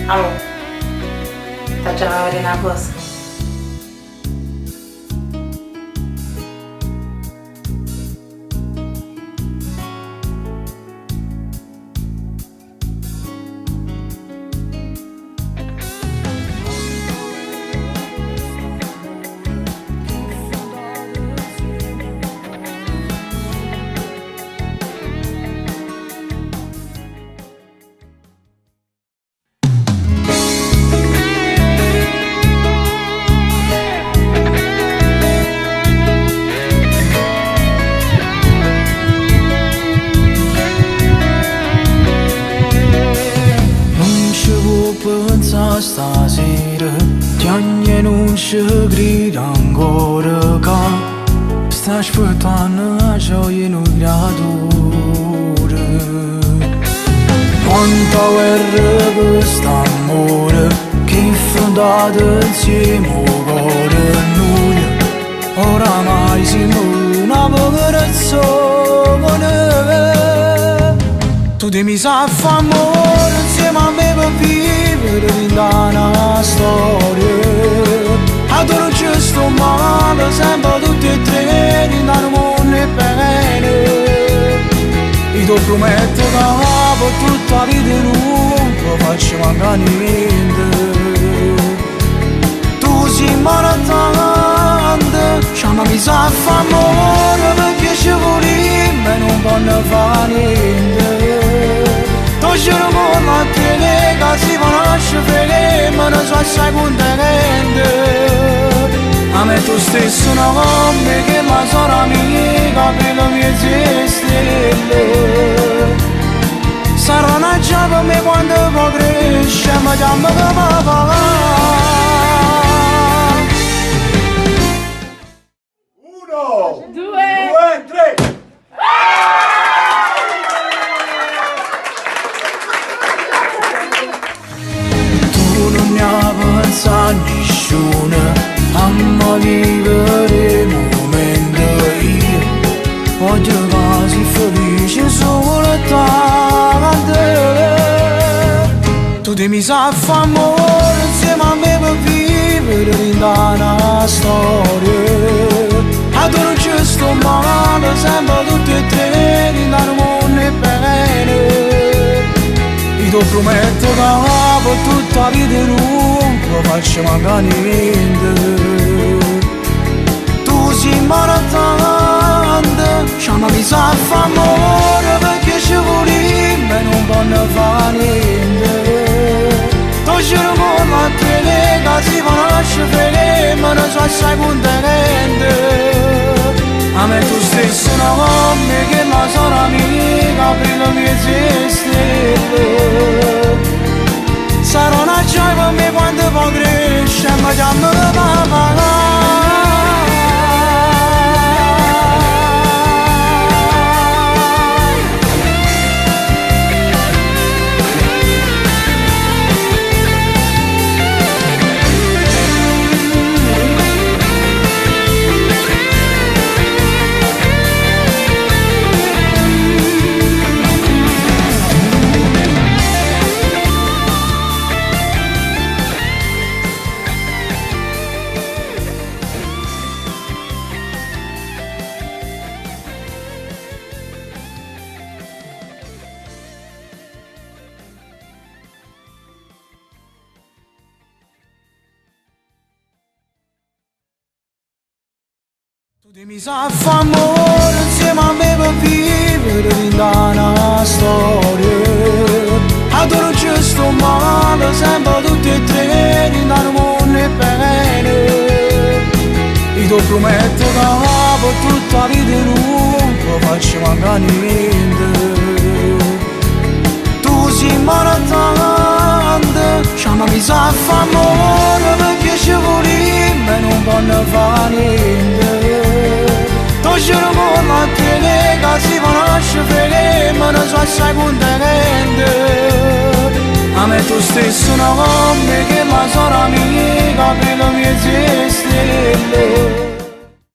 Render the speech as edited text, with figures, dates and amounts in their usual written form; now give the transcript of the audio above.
Alô? Tá già na cosa? Stasera ti non ci grida ancora che sta aspettando la gioia in un gradore. Quanta guerra quest'amore che fondato insieme al cuore noi oramai siamo una popolazione. Tu mi sa fa amore insieme a me per vivere in una storia. Adoro giusto male, sempre tutti e tre in un mondo e bene. Io ti prometto che per tutta la vita non faccio mancare niente. Tu sei maratante, chiamami sa fa amore perché ci volevo e non voglio fare niente. Tu giuro con la te che si conosce fredde, ma non so assai contente. A me tu stesso non come che la sono amica per le mie stelle. Sarà una già per me quando poi cresce, ma chiama che papà. Uno, due, tre. Pensa nessuno a vivere il momento. Io voglio quasi felice solo tanto. Tu mi sa fa amore insieme a me per vivere in una storia. Adoro giusto male, sempre tutti e tre in un mondo e bene. Io ti prometto che per tutta la vita non faccio mancare niente. Tu sei maratante, chiamami sa fa amore perché ci volevo e non voglio fare niente. Tu giuro con la te che si conosce fredde, ma non so assai contente. A me tu stesso non come che la sono amica per le mie stelle. Sarà una gioia per me quando poi cresce, ma chiama papà. Tu mi sa fa amore insieme a me per vivere in una storia. Adoro giusto male, sempre tutti e tre in un mondo e bene. Io ti prometto che per tutta la vita non faccio mancare niente. Tu sei maratante, chiamami sa fa amore perché ci volevo e non voglio fare niente. Tu giuro con la te che si conosce fredde, ma non so assai contente. A me tu stesso non come che la sono